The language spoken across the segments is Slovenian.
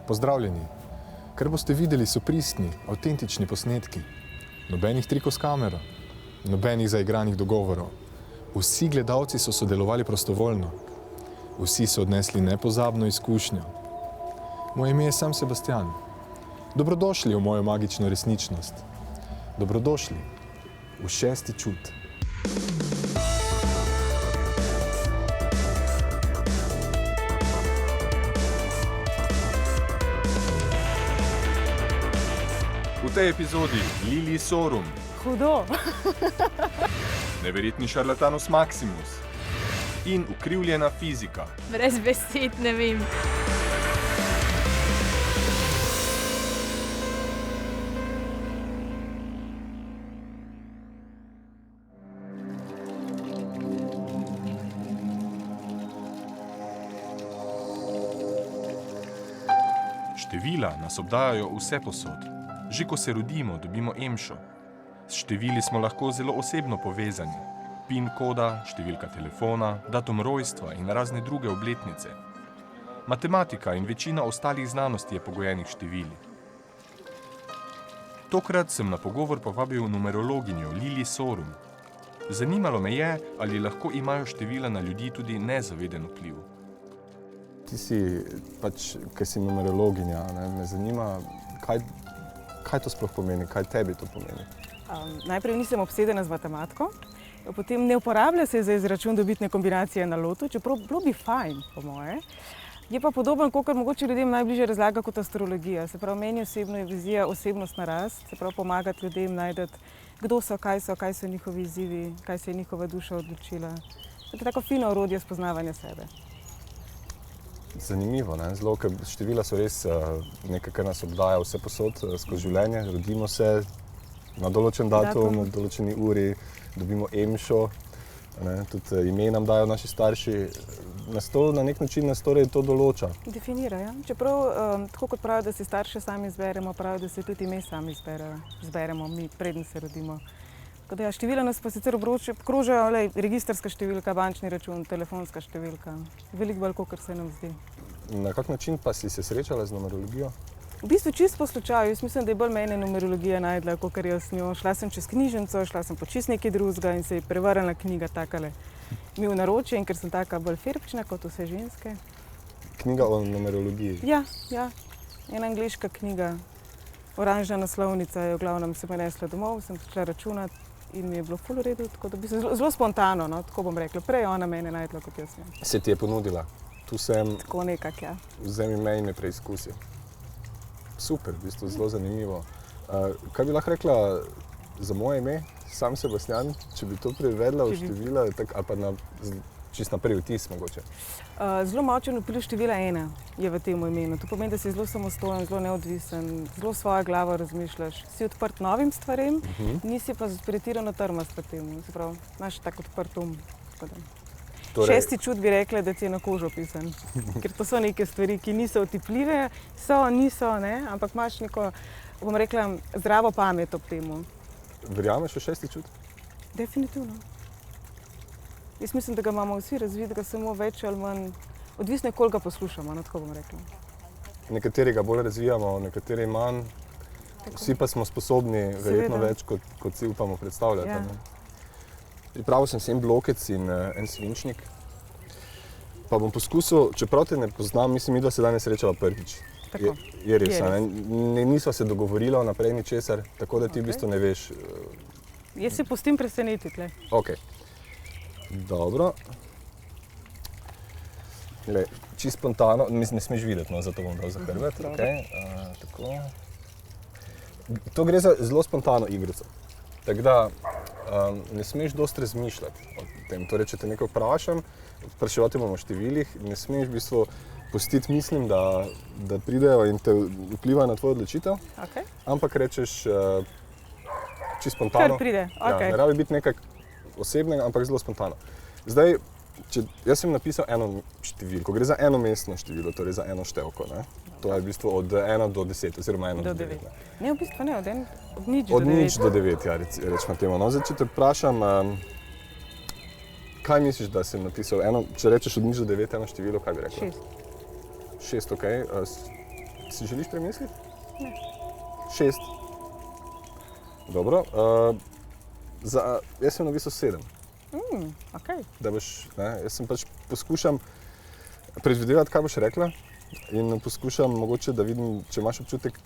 Pozdravljeni. Kar boste videli, so pristni, avtentični posnetki. Nobenih trikov s kamero, nobenih zaigranih dogovorov. Vsi gledalci so sodelovali prostovoljno. Vsi so odnesli nepozabno izkušnjo. Moje ime je sam Sebastian. Dobrodošli v mojo magično resničnost. Dobrodošli v 6. čut. V tej epizodi Lili Sorum. Hudo. Neverjetni šarlatanus Maximus. In ukrivljena fizika. Brez besed ne vem. Števila nas obdajajo vse posod. Že ko se rodimo, dobimo emšo. S števili smo lahko zelo osebno povezani. PIN koda, številka telefona, datum rojstva in razne druge obletnice. Matematika in večina ostalih znanosti je pogojenih števili. Tokrat sem na pogovor povabil numerologinjo Lili Sorum. Zanimalo me je, ali lahko imajo števila na ljudi tudi nezaveden vpliv. Ti si ker si numerologinja, me zanima, kaj to sploh pomeni, kaj tebi to pomeni? Najprej nisem obsedena z matematiko, potem ne uporablja se za izračun dobitne kombinacije na lotu, čeprav bilo bi fajn, po moje. Je pa podoben, kakor mogoče ljudem najbližje razlaga kot astrologija. Se pravi, meni osebno je vizija osebnostna rast, se pravi pomagati ljudem najti, kdo so, kaj so njihovi izzivi, kaj se je njihova duša odločila. To je tako fino orodje spoznavanja sebe. Zanimivo, zelo, ker števila so res nekaj, kar nas obdaja vse posod skozi življenje. Rodimo se na določen datum, na določeni uri, dobimo emšo, tudi ime nam dajo naši starši. Na nek način nas torej to določa. Definira, ja. Čeprav, tako kot pravijo, da si starše sami izberemo, pravijo, da si tudi ime sami izberemo mi, preden se rodimo. Tako da ja, števila nas pa sicer obkrožajo, registrska številka, bančni račun, telefonska številka. Veliko bolj, kot se nam zdi. Na kak način pa si se srečala z numerologijo? V bistvu čisto po slučaju. Jaz mislim, da je bolj mene numerologija najdla, kakor jaz njo. Šla sem čez knjižnico, šla sem po čist nekaj drugega in se je prevrnila knjiga takale mi v naročje, in ker sem taka bolj ferbčna kot vse ženske. Knjiga o numerologiji? Ja. Ena angleška knjiga. Oranžna naslovnica je v glavnem se me nesla domov, sem šla računati. In mi je bilo ful v redu, tako da bi se zelo spontano, tako bom rekla. Prej ona mene najdla, kot jaz sem. Se ti je ponudila? Tu sem. Tako nekak, ja. Vzemi me in me preizkusi. Super, v bistvu zelo zanimivo. Kaj bi lahko rekla za moje ime, sam Sebastian, če bi to prevedla v števila, ali pa čisto na prvi vtis mogoče? Zelo močen vpliv števila 1 je v tem imenu. To pomeni, da si zelo samostojen, zelo neodvisen, zelo svojo glavo razmišljaš. Si odprt novim stvarem, nisi pa pretirano trmast v tem. Se pravi, imaš tak odprt Torej, 6. čut bi rekla, da ti je na kožo pisan. Ker to so neke stvari, ki niso otipljive, niso, ampak imaš neko, bom rekla, zdravo pamet ob temu. Verjameš v 6. čut? Definitivno. Jaz mislim, da ga imamo vsi razvitega, samo več ali manj, odvisno je, koliko ga poslušamo, tako bom rekla. Nekateri ga bolj razvijamo, nekateri manj. Tako. Vsi pa smo sposobni verjetno več, kot si upamo predstavljati. Ja. Pripravil sem si en blokec in en svinčnik. Pa bom poskusil, čeprav te ne poznam, mislim, da se danes srečava prvič. Tako. Je res, nisva se dogovorila naprej ničesar, tako da ti v bistvu ne veš. Jaz se pustim presenetiti. Ok. Dobro. Čisto spontano, ne smeš videti, zato bom dal za hrbet. Tako. To gre za zelo spontano igrico. Tako da ne smeš dosti razmišljati o tem. Torej, če te nekaj vprašam, spraševati bomo o številih, ne smeš v bistvu pustiti mislim, da pridejo in te vplivajo na tvojo odločitev, ampak rečeš čisto spontano. Kar pride, Ne rabi biti nekaj osebnega, ampak zelo spontano. Zdaj, jaz sem napisal eno številko, gre za enomestno število, torej za eno števko. To je v bistvu od 1 do 10, oziroma 1 do 9. Ne, v bistvu ne, od 0 od 0 do 9, ja, rečemo temu. Zdaj, če te vprašam, kaj misliš, da sem napisal? Če rečeš od 0 do 9 eno število, kaj bi rekel? 6. 6, ok. Si želiš premisliti? Ne. 6. Dobro. Jaz sem napisal 7. Okay. Da boš, jaz sem pač poskušam predvidevati, kaj boš rekla in poskušam mogoče, da vidim, če imaš občutek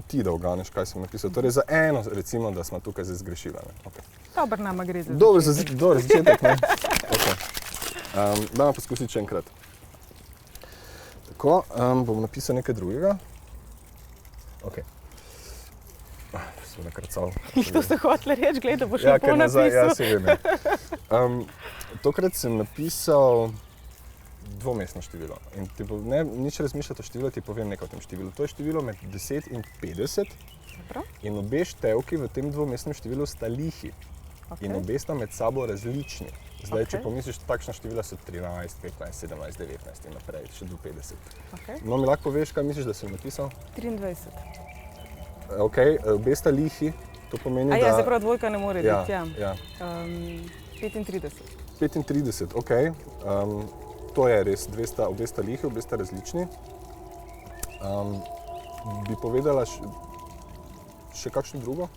ti, da oganeš, kaj sem napisal. Torej za eno, recimo, da smo tukaj zdaj zgrešila. Okay. Dobar nama gre za Dobar začetek, ne? Okay. Dajmo poskusiti še enkrat. Tako, bom napisal nekaj drugega. Ok. Sem nakrcal. To ste hoteli reči, gledaj, da boš lepo napisal. Ja, se vem. Tokrat sem napisal dvomestno število. In ti ne nič razmišljati o številu, ti povem nekaj o tem številu. To je število med 10 in 50. Dobro. In obe števki v tem dvomestnem številu sta lihi. Okay. In obe sta med sabo različni. Zdaj, če pomisliš, takšna števila so 13, 15, 17, 19 in naprej, še do 50. Okay. No, mi lahko poveš, kaj misliš, da sem napisal? 23. Ok, obe sta lihi, to pomeni, da... se pravi, dvojka ne more biti, ja. 35. 35, ok. To je res, obe sta lihi, obe sta različni. Bi povedala še kakšno drugo?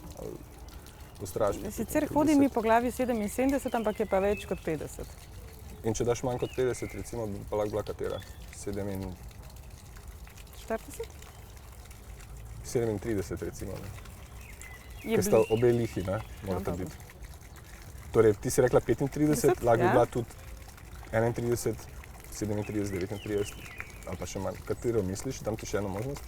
Sicer hodi mi po glavi 77, ampak je pa več kot 50. In če daš manj kot 50, recimo, bi pa lahko bila katera? 40? 37, recimo. Ker sta obe lihi, ne? Morate biti. Torej, ti si rekla 35, lahko bi bila tudi 31, 37, 39, ali pa še manj. Katero misliš? Dam ti še eno možnost.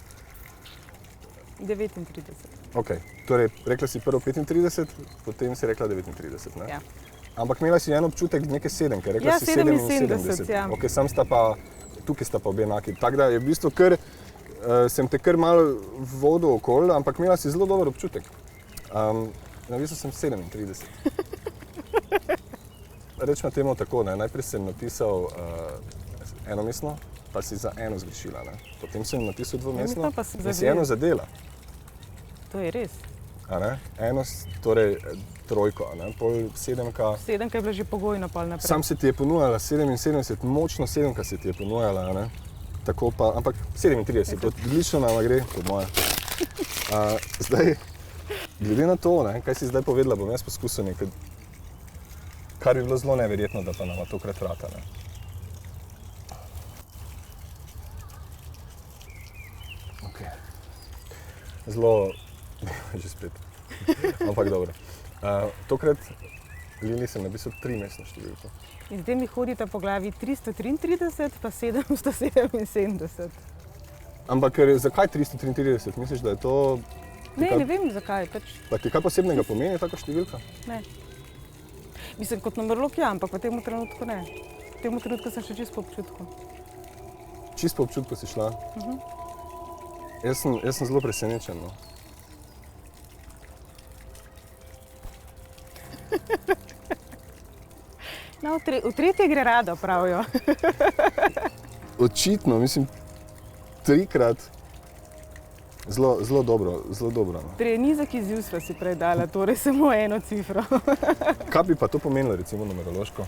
39. Ok, torej rekla si prvo 35, potem si rekla 39, ne? Ja. Ampak imela si en občutek neke 7, ker rekla si 77. Ja. Ok, tukaj sta pa obe enaki. Tako da je v bistvu kar, sem te kar malo vodil okoli, ampak imela si zelo dober občutek. Napisal sem 37. Rečemo temu tako, ne? Najprej sem napisal enomestno, pa si za eno zgrešila, ne? Potem sem napisal dvomestno, in si eno zadela. To je res. A ne? Eno, torej trojko, ne? Pol sedemka. Sedemka je bila že pogojno pol naprej. Sam se ti je ponujala 77, močno sedemka se ti je ponujala, ne? Tako pa, ampak 37, odlično nama gre, po moje. Zdaj, glede na to, ne, kaj si zdaj povedala, bom jaz poskusil nekaj, kar bi bilo zelo neverjetno, da pa nama tokrat vrata, ne? Zelo, že spet, ampak dobro. Tokrat, Lili, sem napisal 3-mestno številko. In zdaj mi hodita po glavi 333 pa 777. Ampak zakaj 333? Misliš, da je to... Ne vem zakaj. Pa ti kaj posebnega pomeni taka številka? Ne. Mislim, kot numerolog ja, ampak v tem trenutku ne. V tem trenutku sem še čisto po občutku. Čisto po občutku si šla? Jaz sem zelo presenečen, no. No, v tretje gre rado, pravijo. Očitno, mislim, 3-krat. Zelo dobro, no. Torej, nizek izziv sva si prej dala, torej samo eno cifro. Kaj bi pa to pomenilo, recimo, numerološko?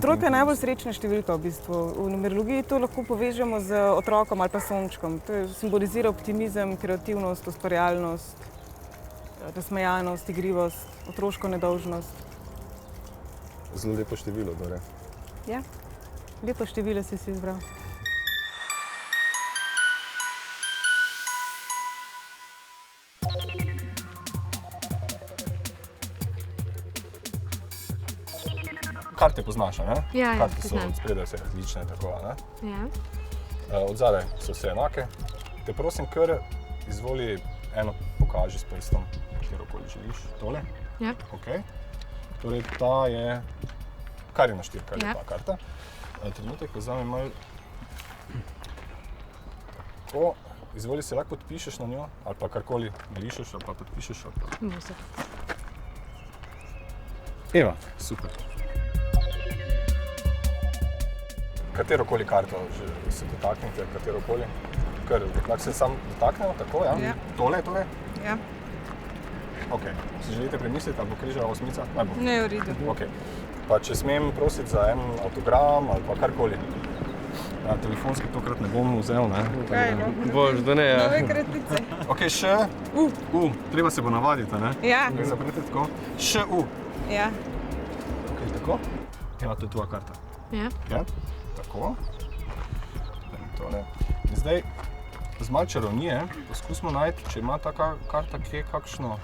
Trojka je najbolj srečna številka v bistvu. V numerologiji to lahko povežemo z otrokom ali pa sončkom. To simbolizira optimizem, kreativnost, ustvarjalnost, nasmejanost, igrivost, otroško nedolžnost. Zelo lepo število, torej. Ja, lepo število si izbral. Karte poznaš, ne? Ja, karte poznam. so spredaj vse različne, tako, ne? Ja. Od zadaj so vse enake. Te prosim, kar izvoli eno pokaži s prstom, kjerokoli želiš. Tole? Ja. Ok. Torej, ta je Karina štirka, Ja. lepa karta. Trenutek, vzamem malo. Tako, izvoli se lahko podpišeš na njo, ali pa karkoli narišeš, ali pa podpišeš. Ali pa... Muze. Evo, super. Katerokoli karto se dotaknite, katerokoli. Kar lahko se sam dotaknemo, tako, ja? Ja. Tole? Ja. Ok. Si želite premisliti, ali bo križala osmica? Naj bo. Ne, v redu. Ok. Pa če smem prositi za en avtogram ali pa karkoli. Ja, telefonski tokrat ne bom vzel, ne? Kaj, no? Bož, da ne, ja. Nove kratice. Ok, še treba se bo navaditi, ne? Ja. Kaj zaprete tako? Še Ja. Ok, tako. Ja, to je tvoja karta. Ja. Ja, tako. Tole. In zdaj, z malo čarovnije, poskusimo najti, če ima ta karta kje kakšno.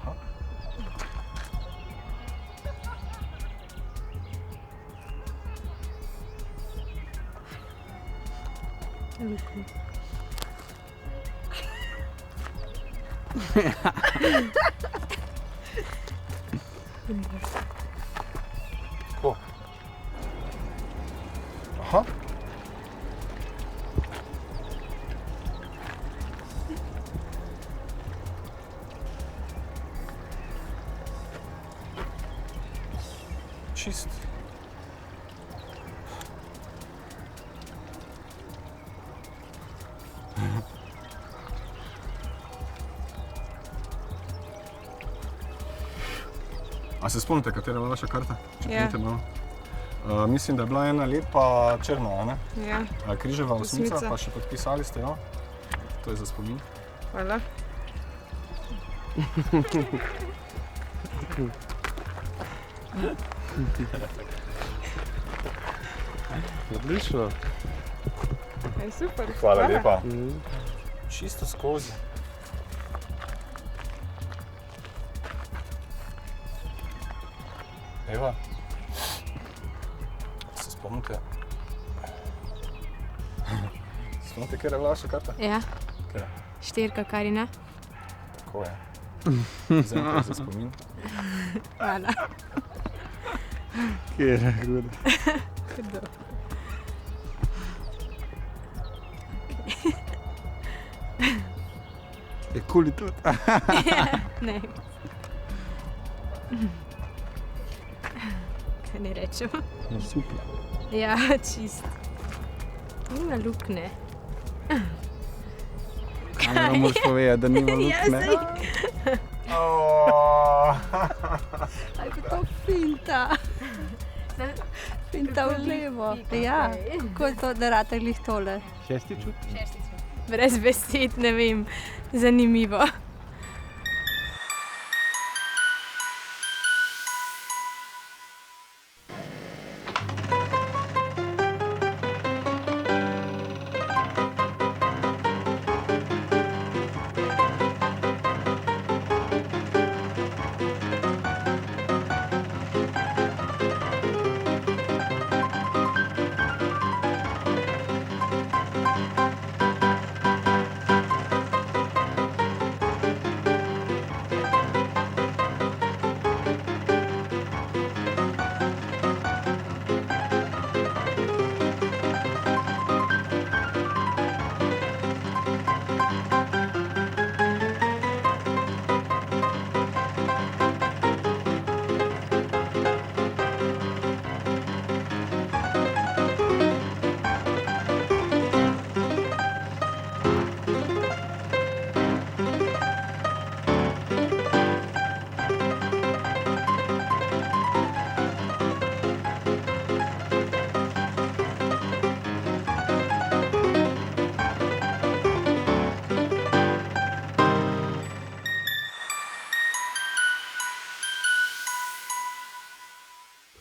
Aha. Tako. Aha. Čist. A se spomnite, katera je bila vaša karta? Če Ja. pomnite malo. Mislim, da je bila ena lepa črna, a ne? Ja. Križeva osmica, Osmica. pa še podpisali ste jo. To je za spomin. Hvala. Odlično. Aj, super. Hvala lepa. Čisto skozi. Eva, se spomnite? Spomnite, kjer je bila vaša karta? Ja. Katera? Štirka Karina. Tako je. Vzemite za spomin. Hvala. Kjer je hudo. Je kuli tudi. Ne. Kaj ne rečem? Super. Ja, čist. Nima lukne. Kaj nam moraš povedati, da nima lukne? Ali pa to finta? Finta v levo. Ja, kako je to, da rate glih tole? Šesti čut? Brez besed, ne vem. Zanimivo.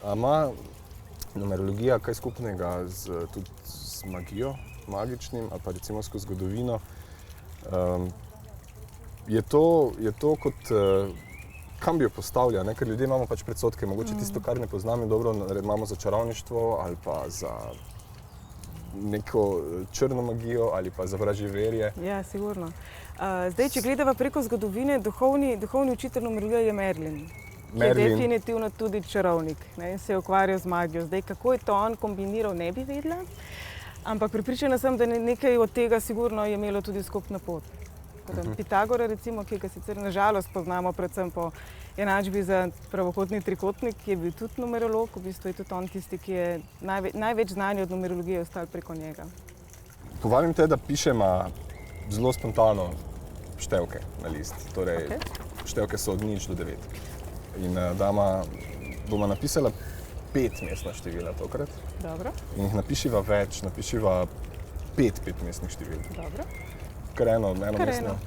A ima numerologija kaj skupnega tudi z magijo, magičnim, ali pa recimo skozi zgodovino? Je to kot, kam bi jo postavlja, ne? Ker ljudje imamo pač predsodke, mogoče tisto, kar ne poznamo dobro, imamo za čarovništvo ali pa za neko črno magijo ali pa za vražjeverje. Ja, sigurno. Zdaj, če gledava preko zgodovine, duhovni učitelj numerologije je Merlin. Ki je definitivno tudi čarovnik, ne, in se je ukvarjal z magijo. Zdaj, kako je to on kombiniral, ne bi vedela, ampak prepričana sem, da nekaj od tega sigurno je imelo tudi skupno pot. Pitagora, recimo, ki ga sicer nažalost poznamo predvsem po enačbi za pravokotni trikotnik, ki je bil tudi numerolog, v bistvu je tudi on tisti, ki je največ znanja od numerologije ostal preko njega. Povabim te, da pišemo zelo spontano števke na list. Torej, števke so od 0 do 9. In bomo napisala 5 mestna števila tokrat. Dobro, In jih napišiva več, napišiva 5 mestnih števil. dobro. Kar eno Kar mestno. eno.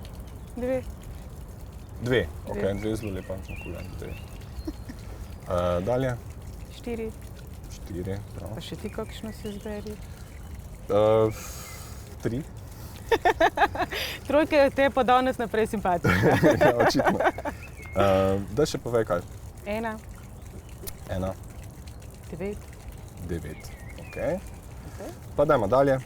Dve. Dve, ok, dve je zelo lepa, sem kulen. Dalje, 4. 4, prav. Pa še ti kakšno si izberi? 3, Trojke te pa danes naprej simpatične. ja, očitno. Da še povej kaj. 1, 1, 9. 9, ok. Pa dajmo dalje.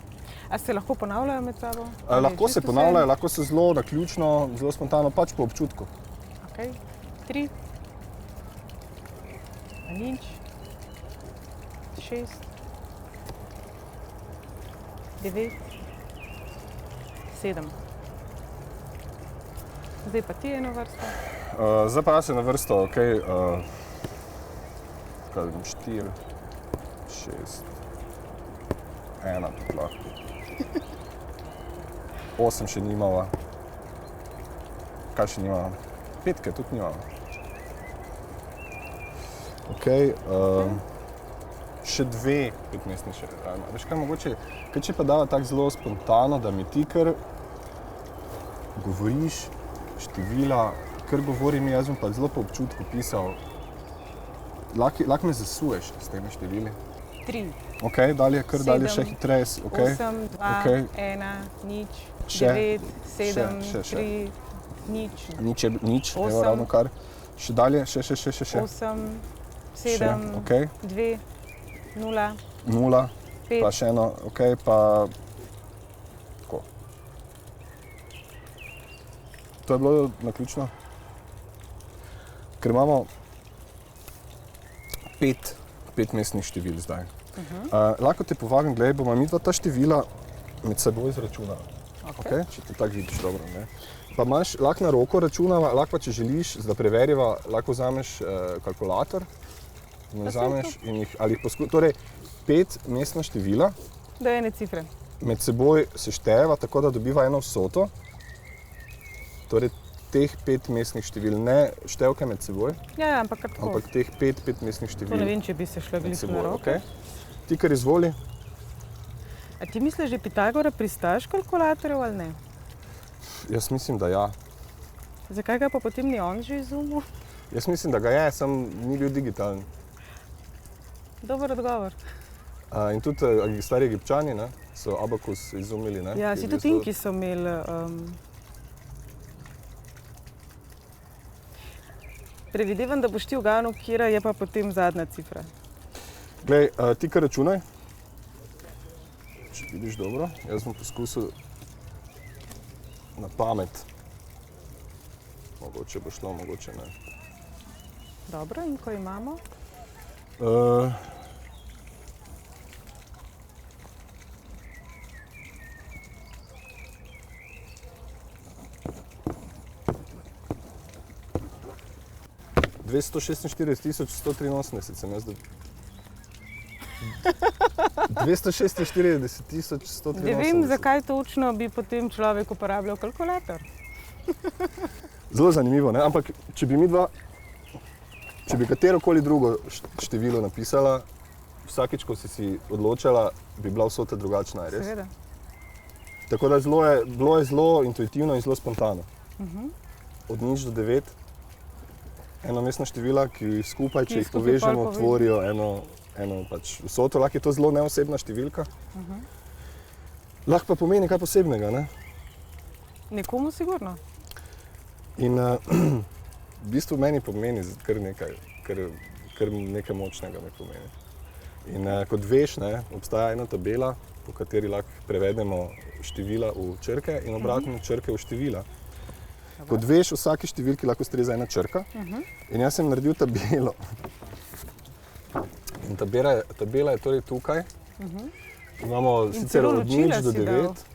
A se lahko ponavljajo med sabo? Lahko se ponavljajo, lahko se zelo naključno, zelo spontano, pač po občutku. Okay. 3, nič, 6, 9, 7. Zdaj pa ti eno vrsto. Zdaj pa jaz se na vrsto, ok. Kaj bom, 4, 6, 1 tudi lahko. 8 še nimava. Kaj še nimava? 5 tudi nimava. Ok. Še 2 5-mestni še. Veš kaj, mogoče, kaj če pa dava tako zelo spontano, da mi ti kar govoriš števila, kar govorim, jaz bom pa zelo po občutku pisal. Lahko me zasuješ s temi števili. 3, Ok, dalje, kar dalje, še 7, hitreje. Okay. 8, 2, Okej. 1, nič, Še. 9, 7, Še. 3, nič, Nič, evo Osem. ravno kar. Še dalje, še. 8, Še, 7, ok. 2, 0, 0, 5. pa še eno, ok, pa tako. To je bilo naključno. Ker imamo 5 mestnih števil zdaj. Lahko te povabim, gledaj, bomo mi dva ta števila med seboj izračunala. Okay. Če te tako vidiš dobro. Ne? Pa imaš, lahko na roko računava, lahko pa če želiš, da preveriva, lahko vzameš kalkulator in vzameš in jih, ali jih poskušaš. Torej, 5 mestna števila Do ene cifre. med seboj seštejeva tako, da dobiva eno vsoto. Torej, teh 5 mestnih števil, ne števke med seboj, Ja, ampak kar tako. ampak teh 5 mestnih To ne števil vem, če bi se šla med glih na seboj. roke. Okay. Ti kar izvoli. A ti misliš, da je Pitagora pristaš kalkulatorjev ali ne? Jaz mislim, da ja. Zakaj ga pa potem ni on že izumil? Jaz mislim, da ga je, sam ni bil digitalen. Dober odgovor. In tudi stari Egipčani, ne, so abakus izumili. Ne, Ja, ki je si bil tudi zelo- Inki so imeli. Predvidevam, da boš ti uganil, kira je pa potem zadnja cifra. Glej, ti kar računaj. Če vidiš dobro, jaz bom poskusil na pamet. Mogoče bo šlo, mogoče ne. Dobro, in ko imamo? Uh, ...246.183 sem jaz dobil. 246.183. Ne vem, zakaj točno bi potem človek uporabljal kalkulator. Zelo zanimivo, ne? Ampak če bi midva, če bi katerokoli drugo število napisala, vsakič, ko si odločala, bi bila vsota drugačna, je res? Seveda. Tako da bilo je zelo intuitivno in zelo spontano. Od 0 do 9, eno mestna števila, ki skupaj, če jih skupaj povežemo, pol tvorijo eno pač vsoto. Lahko je to zelo neosebna številka. Lahko pa pomeni kaj posebnega, ne? Nekomu sigurno. In v bistvu meni pomeni kar nekaj, kar nekaj močnega mi pomeni. In kot veš, ne, obstaja ena tabela, po kateri lahko prevedemo števila v črke in obratno črke v števila. Kot veš, vsaki številki lahko ustreza ena črka. In jaz sem naredil tabelo. In tabela je torej tukaj. Imamo In sicer celo od ločila 0 do si 9.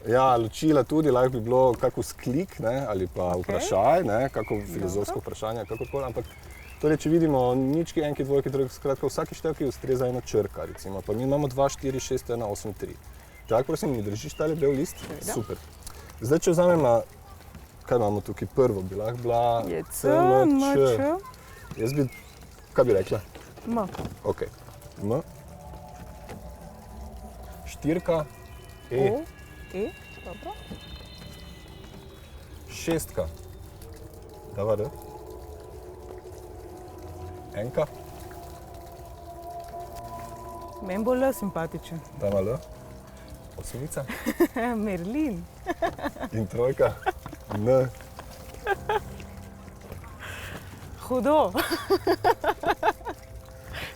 Ja, ločila tudi, lahko bi bilo kako sklik, ne, ali pa vprašaj, ne, kako filozofsko vprašanje, kakorkoli, ampak torej, če vidimo nički, enki, dvojki, trojki, skratka, vsaki števki ustreza ena črka, recimo, pa mi imamo 2, 4, 6, 1, 8, 3. Tako, prosim, mi držiš tale bel list? Super. Zdaj, če vzamemo, kaj imamo tukaj prvo, bi lahko bila Je C, M, Č. Jaz bi, kaj bi rekla? M. Ok. M. Štirka. E. O. E. Dobro. Šestka. Dava D. Enka. Meni bo L simpatičen. Dava L. Osmica. Merlin. In trojka. N. Hudo.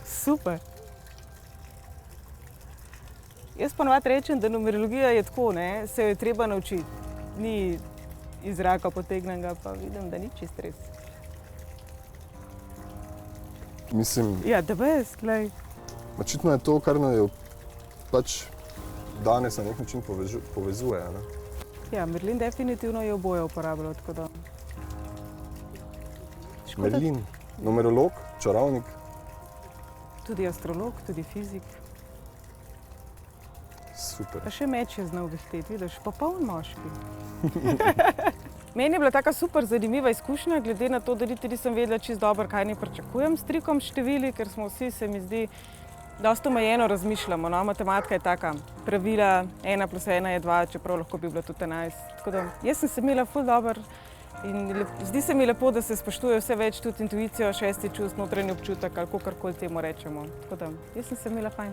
Super. Jaz ponovadi rečem, da numerologija je tako, ne? Se jo je treba naučiti. Ni iz zraka potegnjenega, pa vidim, da ni čist res. Mislim, Ja, the best, glej. očitno je to, kar nas je pač danes na nek način povezuje. Ne? Ja, Merlin definitivno je oboje uporabljal, tako da. Škoda, Merlin, numerolog, čarovnik. Tudi astrolog, tudi fizik. Super. Pa še meč je znal vihteti, vidiš, popoln moški. Meni je bila taka super zanimiva izkušnja, glede na to, da niti nisem vedela čisto dobro, kaj ne pričakujem s trikom števili, ker smo vsi, se mi zdi, dosta omejeno razmišljamo. No? Matematika je taka, pravila 1 + 1 je 2, čeprav lahko bi bilo tudi 11. Tako da jaz sem se imela ful dobro in zdi se mi lepo, da se spoštuje vse več tudi intuicijo, šesti čust, notranji občutek ali kakorkoli temu rečemo. Tako da jaz sem se imela fajn.